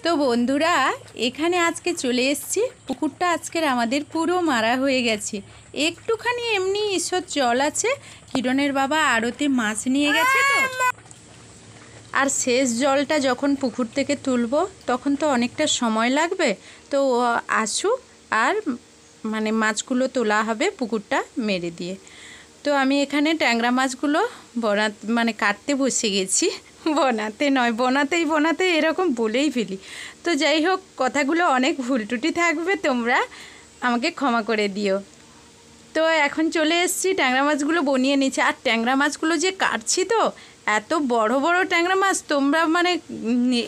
তো বন্ধুরা এখানে আজকে চলে এসেছি। পুকুরটা আজকের আমাদের পুরো মারা হয়ে গেছে। একটুখানি এমনি ঈশ্বর জল আছে, কিরণের বাবা আড়তে মাছ নিয়ে গেছে। তো আর শেষ জলটা যখন পুকুর থেকে তুলবো তখন তো অনেকটা সময় লাগবে। তো আসুক আর মানে মাছগুলো তোলা হবে পুকুরটা মেরে দিয়ে। তো আমি এখানে ট্যাংরা মাছগুলো কাটতে বসে গেছি। বনাতেই এরকম বলেই ফেলি। তো যাই হোক, কথাগুলো অনেক ভুল ত্রুটি থাকবে, তোমরা আমাকে ক্ষমা করে দিও। তো এখন চলে এসেছি, ট্যাংরা মাছগুলো বনিয়ে নিচ্ছে। আর ট্যাংরা মাছগুলো যে কাটছি, তো এত বড় বড় ট্যাংরা মাছ, তোমরা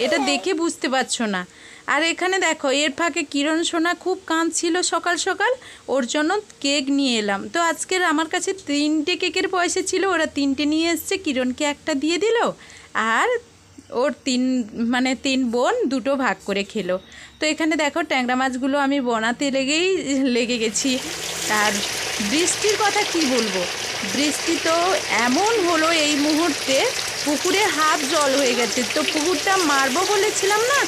এটা দেখে বুঝতে পারছো না। আর এখানে দেখো, এর ফাঁকে কিরণ সোনা খুব কাঁদছিল সকাল সকাল, ওর জন্য কেক নিয়ে এলাম। তো আজকের আমার কাছে 3টে কেকের পয়সা ছিল, ওরা 3টে নিয়ে এসছে, কিরণকে একটা দিয়ে দিল, আর ওর তিন বোন 2টো ভাগ করে খেলো। তো এখানে দেখো ট্যাংরা মাছগুলো আমি বনাতে লেগে গেছি। আর বৃষ্টির কথা কি বলবো, বৃষ্টি তো এমন হলো এই মুহূর্তে, পুকুরে হাফ জল হয়ে গেছে। তো পুকুরটা মারবো বলেছিলাম না,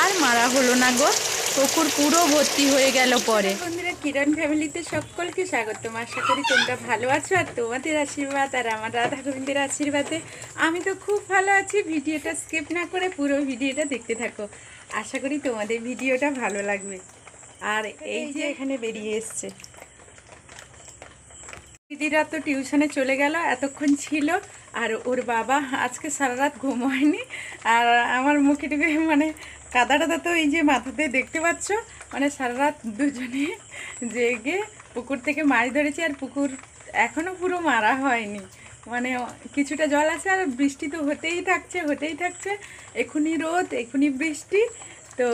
আর মারা হলো না গো, পুকুর পুরো ভর্তি হয়ে গেল পরে। বন্ধুরা, কিরণ ফ্যামিলিতে সকলকে স্বাগত। আশা করি তোমরা ভালো আছো, আর তোমাদের আশীর্বাদ আর আমার রাধা গোবিন্দের আশীর্বাদে আমি তো খুব ভালো আছি। ভিডিওটা স্কিপ না করে পুরো ভিডিওটা দেখতে থাকো, আশা করি তোমাদের ভিডিওটা ভালো লাগবে। আর এই যে এখানে বেরিয়ে এসছে দিদিরা, তো টিউশনে চলে গেল, এতক্ষণ ছিল। আর ওর বাবা আজকে সারা রাত ঘুম হয়নি। আর আমার মুখে টুকে কাদা টাদা তো এই যে মাথাতে দেখতে পাচ্ছ, সারা রাত দুজনে জেগে পুকুর থেকে মাছ ধরেছি। আর পুকুর এখনও পুরো মারা হয়নি, কিছুটা জল আছে। আর বৃষ্টি তো হতেই থাকছে, এখনই রোদ এখনই বৃষ্টি। তো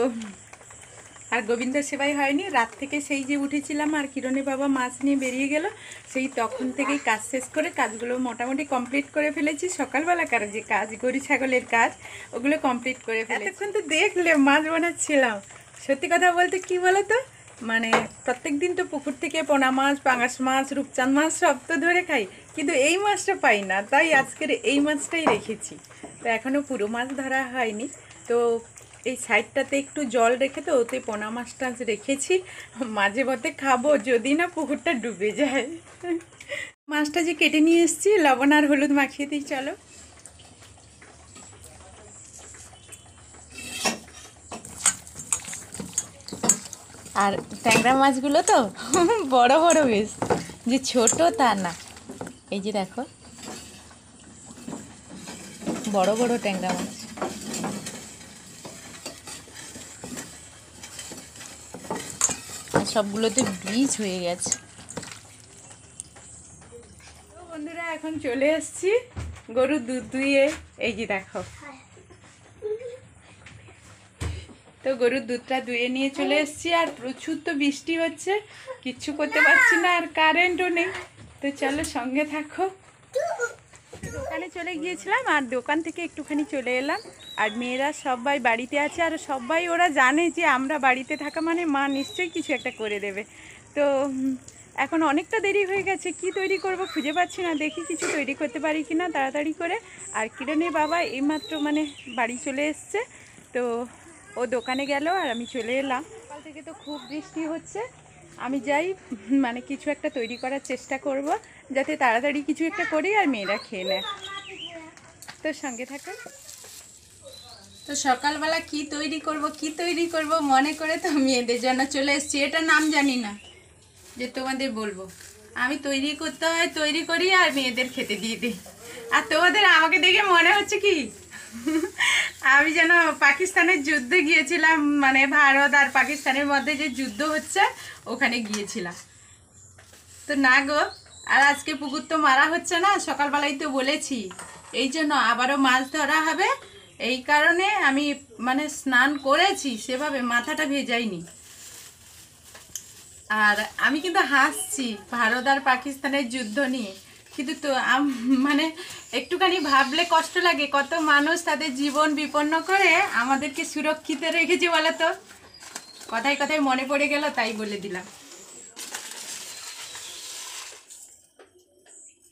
আর গোবিন্দের সেবাই হয়নি, রাত থেকে সেই যে উঠেছিলাম আর কিরণের বাবা মাছ নিয়ে বেরিয়ে গেল, সেই তখন থেকেই কাজ শেষ করে কাজগুলো মোটামুটি কমপ্লিট করে ফেলেছি। সকালবেলাকার যে কাজ, গরু ছাগলের কাজ, ওগুলো কমপ্লিট করে ফেলেছি। এতক্ষণ তো দেখলে মাছ বানাচ্ছিলাম। সত্যি কথা বলতে কি বলো তো, প্রত্যেক দিন তো পুকুর থেকে পোনা মাছ, পাঙাশ মাছ, রূপচাঁদ মাছ সব তো ধরে খাই, কিন্তু এই মাছটা পাই না, তাই আজকের এই মাছটাই রেখেছি। তো এখনও পুরো মাছ ধরা হয়নি। তো এই সাইডটাতে একটু জল রেখে তো ওতে পোনা মাছ টাছ রেখেছি, মাঝে মধ্যে খাবো যদি না পুকুরটা ডুবে যায়। মাছটা যে কেটে নিয়ে এসেছি, লবণ আর হলুদ মাখিয়ে দিই, চলো। আর ট্যাংরা মাছগুলো তো বড় বড়, বেশ যে ছোট তা না। এই যে দেখো, বড় বড় ট্যাংরা মাছ। আর সবগুলোতে বীজ হয়ে গেছে। তো বন্ধুরা, এখন চলে এসেছি গরুর দুধ দুইয়ে। এই যে দেখো, তো গরুর দুধটা দুয়ে নিয়ে চলে এসেছি। আর প্রচুর তো বৃষ্টি হচ্ছে, কিচ্ছু করতে পারছি না, আর কারেন্টও নেই। তো চলো সঙ্গে থাকো। দোকানে চলে গিয়েছিলাম, আর দোকান থেকে একটুখানি চলে এলাম। আর মেয়েরা সবাই বাড়িতে আছে, আর সবাই ওরা জানে যে আমরা বাড়িতে থাকা মানে মা নিশ্চয়ই কিছু একটা করে দেবে। তো এখন অনেকটা দেরি হয়ে গেছে, কি তৈরি করব খুঁজে পাচ্ছি না, দেখি কিছু তৈরি করতে পারি কি না তাড়াতাড়ি করে। আর কিরণের বাবা এইমাত্র বাড়ি চলে এসছে, তো ও দোকানে গেল আর আমি চলে এলাম। সকাল থেকে তো খুব বৃষ্টি হচ্ছে, আমি যাই কিছু একটা তৈরি করার চেষ্টা করব, যাতে তাড়াতাড়ি কিছু একটা করি আর মেয়েরা খেয়ে নেয়। তো সঙ্গে থাকুন। তো সকালবেলা কি তৈরি করব মনে করে তো মেয়েদের জন্য চলে এসেছি। এটা নাম জানি না যে তোমাদের বলবো, আমি তৈরি করতে হয় তৈরি করি আর মেয়েদের খেতে দিয়ে দিই। আর তোমাদের আমাকে দেখে মনে হচ্ছে কি আমি যেন পাকিস্তানের যুদ্ধে গিয়েছিলাম, ভারত আর পাকিস্তানের মধ্যে যে যুদ্ধ হচ্ছে ওখানে গিয়েছিলাম। তো না গো, আর আজকে পুকুর তো মারা হচ্ছে না, সকালবেলায় তো বলেছি, এই জন্য আবারও মাছ ধরা হবে। এই কারণে আমি স্নান করেছি, সেভাবে মাথাটা ভেজাইনি। আর আমি কিন্তু হাসছি ভারত আর পাকিস্তানের যুদ্ধ নিয়ে, কিন্তু তো একটুখানি ভাবলে কষ্ট লাগে, কত মানুষ তাদের জীবন বিপন্ন করে আমাদেরকে সুরক্ষিত রেখেছে বলে। তো কথায় কথায় মনে পড়ে গেল, তাই বলে দিলাম,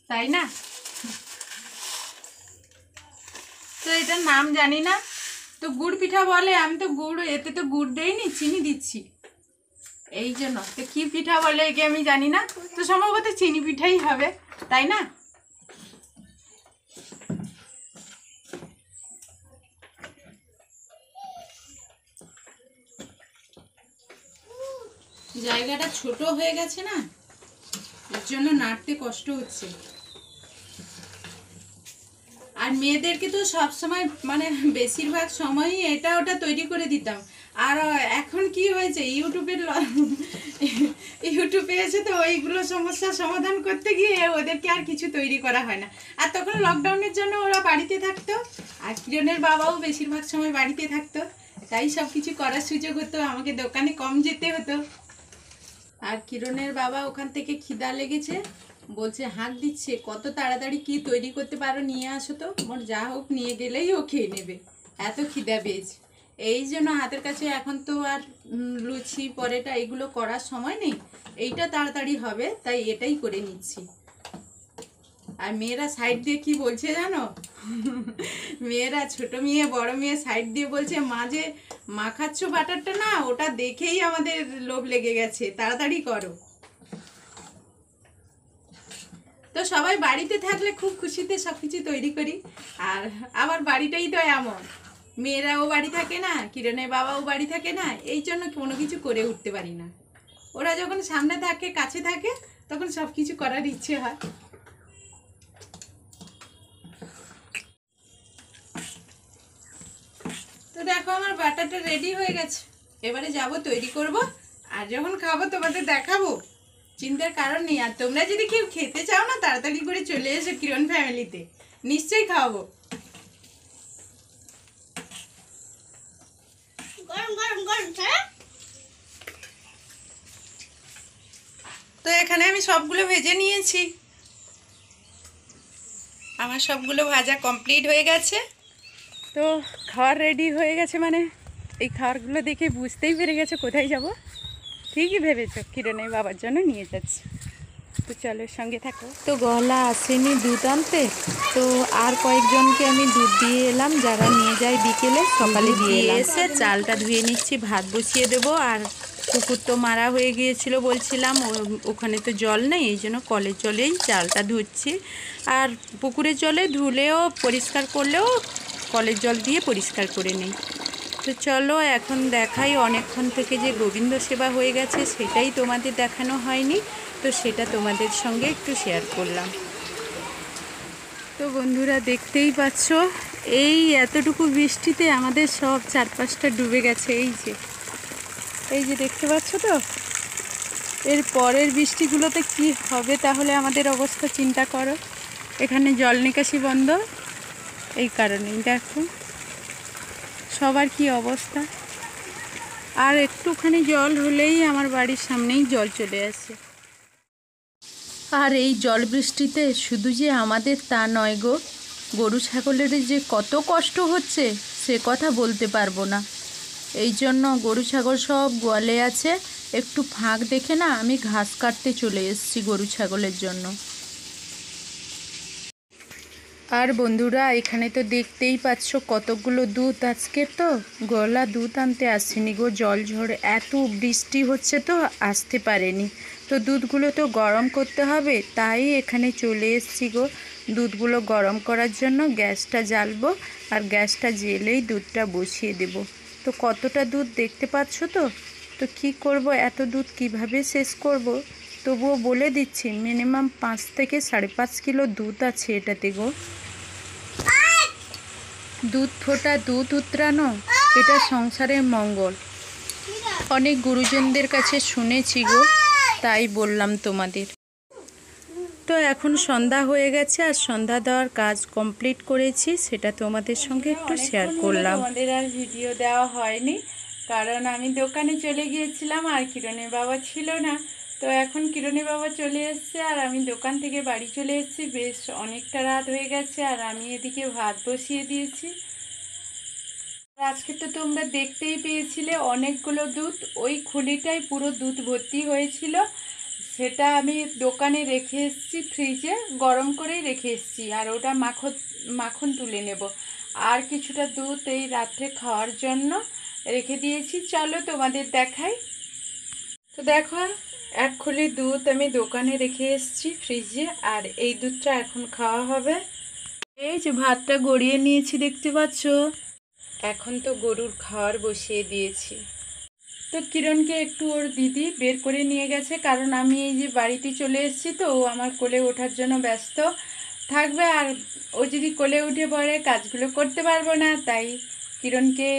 তাই না? তো এটার নাম জানি না, তো গুড় পিঠা বলে, আমি তো গুড়, এতে তো গুড় দেইনি, চিনি দিচ্ছি এই জন্য। তো কি পিঠা বলে একে আমি জানি না, তো সম্ভবত চিনি পিঠাই হবে, তাই না? জায়গাটা ছোট হয়ে গেছে না, এর জন্য নাড়তে কষ্ট হচ্ছে। আর মেয়েদেরকে তো সব সময় মানে বেশিরভাগ সময়ই এটা ওটা তৈরি করে দিতাম। আর এখন কি হয়েছে, ইউটিউবে এসে তো ওইগুলো সমস্যার সমাধান করতে গিয়ে ওদেরকে আর কিছু তৈরি করা হয় না। আর তখন লকডাউনের জন্য ওরা বাড়িতে থাকতো, আর কিরণের বাবাও বেশিরভাগ সময় বাড়িতে থাকতো, তাই সব কিছু করার সুযোগ হতো, আমাকে দোকানে কম যেতে হতো। আর কিরণের বাবা ওখান থেকে খিদা লেগেছে, বলছে হাঁক দিচ্ছে, কত তাড়াতাড়ি কি তৈরি করতে পারো নিয়ে আসো তো। মোর যা হোক নিয়ে গেলেই ও খেয়ে নেবে, এত খিদা পেয়েছে। এই জন্য হাতের কাছে এখন তো আর লুচি পরোটা এগুলো করার সময় নেই, এইটা তাড়াতাড়ি হবে তাই এটাই করে নিচ্ছি। আর মেয়েরা সাইড দিয়ে কি বলছে জানো, মেয়েরা ছোট মেয়ে বড় মেয়ে সাইড দিয়ে বলছে, মা যে মাখাচ্ছ বাটারটা না, ওটা দেখেই আমাদের লোভ লেগে গেছে, তাড়াতাড়ি করো। তো সবাই বাড়িতে থাকলে খুব খুশিতে সবকিছু তৈরি করি। আর আমার বাড়িটাই তো এমন, মেয়েরাও বাড়ি থাকে না, কিরণের বাবাও বাড়ি থাকে না, এই জন্য কোনো কিছু করে উঠতে পারি না। ওরা যখন সামনে থাকে কাছে থাকে তখন সব কিছু করার ইচ্ছে হয়। তো দেখো আমার বাটারটা রেডি হয়ে গেছে, এবারে যাব তৈরি করব, আর যখন খাবো তোমাদের দেখাবো, চিন্তার কারণ নেই। আর তোমরা যদি কেউ খেতে চাও না, তাড়াতাড়ি করে চলে এসো কিরণ ফ্যামিলিতে, নিশ্চয়ই খাওয়াবো। তো এখানে আমি সবগুলো ভেজে নিয়েছি, আমার সবগুলো ভাজা কমপ্লিট হয়ে গেছে। তো খাওয়ার রেডি হয়ে গেছে, মানে এই খাবারগুলো দেখে বুঝতেই পেরে গেছে কোথায় যাব। ঠিকই ভেবেছো, কিরণের বাবার জন্য নিয়ে যাচ্ছি, তো চলো সঙ্গে থাকো। তো গলা আসেনি দুধ আনতে, তো আর কয়েকজনকে আমি দুধ দিয়ে এলাম, যারা নিয়ে যায় বিকেলে, সকালে দিয়ে এসে চালটা ধুয়ে নিচ্ছি, ভাত বসিয়ে দেবো। আর পুকুর তো মারা হয়ে গিয়েছিল বলছিলাম, ওখানে তো জল নেই, এই জন্য কলের জলেই চালটা ধুচ্ছি। আর পুকুরের জলে ধুলেও পরিষ্কার করলেও কলের জল দিয়ে পরিষ্কার করে নিই। তো চলো এখন দেখাই, অনেকক্ষণ থেকে যে গোবিন্দ সেবা হয়ে গেছে সেটাই তোমাদের দেখানো হয়নি, তো সেটা তোমাদের সঙ্গে একটু শেয়ার করলাম। তো বন্ধুরা দেখতেই পাচ্ছ, এই এতটুকু বৃষ্টিতে আমাদের সব চারপাশটা ডুবে গেছে। এই যে দেখতে পাচ্ছ তো, এর পরের বৃষ্টিগুলোতে কি হবে তাহলে আমাদের অবস্থা চিন্তা করো। এখানে জল নিকাশি বন্ধ, এই কারণেই দেখো সবার কি অবস্থা। আর একটুখানি জল হলেই আমার বাড়ির সামনেই জল চলে আসে। আর এই জল বৃষ্টিতে শুধু যে আমাদের তা নয় গো, গরু ছাগলের যে কত কষ্ট হচ্ছে সে কথা বলতে পারবো না। এই জন্য গরু ছাগল সব গোয়ালে আছে, একটু ফাঁক দেখে না আমি ঘাস কাটতে চলে এসেছি গরু ছাগলের জন্য। আর বন্ধুরা এখানে তো দেখতেই পাচ্ছ কতগুলো দুধ, আজকে তো গলা দুধ আনতে আসেনি গো, জল ঝড় এত বৃষ্টি হচ্ছে তো আসতে পারেনি। তো দুধগুলো তো গরম করতে হবে, তাই এখানে চলে এসেছি গো দুধগুলো গরম করার জন্য। গ্যাসটা জ্বালবো, আর গ্যাসটা জ্বেলেই দুধটা বসিয়ে দেব। তো কতটা দুধ দেখতে পাচ্ছ তো। তো কি করব, এত দুধ কিভাবে শেষ করব, তবুও বলে দিচ্ছি মিনিমাম 5 থেকে 5.5 কিলো দুধ আছে এটাতে গো। দুধ ফোটা দুধ উতরানো, এটা সংসারের মঙ্গল, অনেক গুরুজনদের কাছে শুনেছি গো, তাই বললাম তোমাদের। তো এখন সন্ধ্যা হয়ে গেছে, আর সন্ধ্যা দেওয়ার কাজ কমপ্লিট করেছি, সেটা তোমাদের সঙ্গে একটু শেয়ার করলাম। আমাদের আর ভিডিও দেওয়া হয়নি, কারণ আমি দোকানে চলে গিয়েছিলাম আর কিরণের বাবা ছিল না। তো এখন কিরণের বাবা চলে এসছে, আর আমি দোকান থেকে বাড়ি চলে এসেছি, বেশ অনেকটা রাত হয়ে গেছে। আর আমি এদিকে ভাত বসিয়ে দিয়েছি। আজকে তো তোমরা দেখতেই পেয়েছিলে অনেকগুলো দুধ, ওই খুলিটাই পুরো দুধ ভর্তি হয়েছিল, সেটা আমি দোকানে রেখে এসেছি, ফ্রিজে গরম করেই রেখে এসেছি। আর ওটা মাখন তুলে নেব। আর কিছুটা দুধ এই রাত্রে খাওয়ার জন্য রেখে দিয়েছি। চলো তোমাদের দেখাই। তো দেখো, 1 খুলি দুধ আমি দোকানে রেখে এসেছি ফ্রিজে, আর এই দুধটা এখন খাওয়া হবে। এই যে ভাতটা গড়িয়ে নিয়েছি দেখতে পাচ্ছ। এখন তো গরুর খাওয়ার বসিয়ে দিয়েছি। তো কিরণকে একটু ওর দিদি বের করে নিয়ে গেছে, কারণ আমি এই যে বাড়িতে চলে এসেছি, তো ও আমার কোলে ওঠার জন্য ব্যস্ত থাকবে, আর ও যদি কোলে উঠে পড়ে কাজগুলো করতে পারবো না, তাই কিরণকে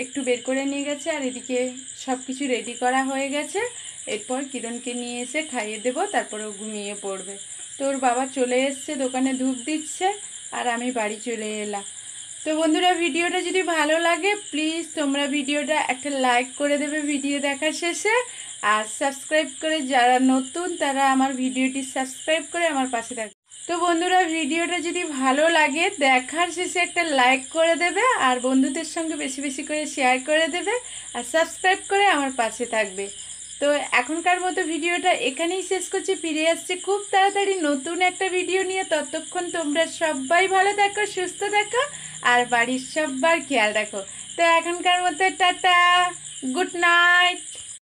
একটু বের করে নিয়ে গেছে। আর এদিকে সব কিছু রেডি করা হয়ে গেছে, এরপর কিরণকে নিয়ে এসে খাইয়ে দেবো, তারপর ও ঘুমিয়ে পড়বে। তো ওর বাবা চলে এসছে, দোকানে ধূপ দিচ্ছে, আর আমি বাড়ি চলে এলাম। তো বন্ধুরা, ভিডিওটা যদি ভালো লাগে প্লিজ তোমরা ভিডিওটা একটা লাইক করে দেবে ভিডিও দেখার শেষে, আর সাবস্ক্রাইব করে যারা নতুন তারা আমার ভিডিওটি সাবস্ক্রাইব করে আমার পাশে থাকবে। তো বন্ধুরা, ভিডিওটা যদি ভালো লাগে দেখার শেষে একটা লাইক করে দেবে, আর বন্ধুদের সঙ্গে বেশি বেশি করে শেয়ার করে দেবে, আর সাবস্ক্রাইব করে আমার পাশে থাকবে। তো এখনকার মতো ভিডিওটা এখানেই শেষ করছি। ফিরে আসছে খুব তাড়াতাড়ি নতুন একটা ভিডিও নিয়ে। ততক্ষণ তোমরা সবাই ভালো থাকো, সুস্থ থাকো, আর বাড়ির সবার খেয়াল রাখো। তো এখনকার মতো টাটা, গুড নাইট।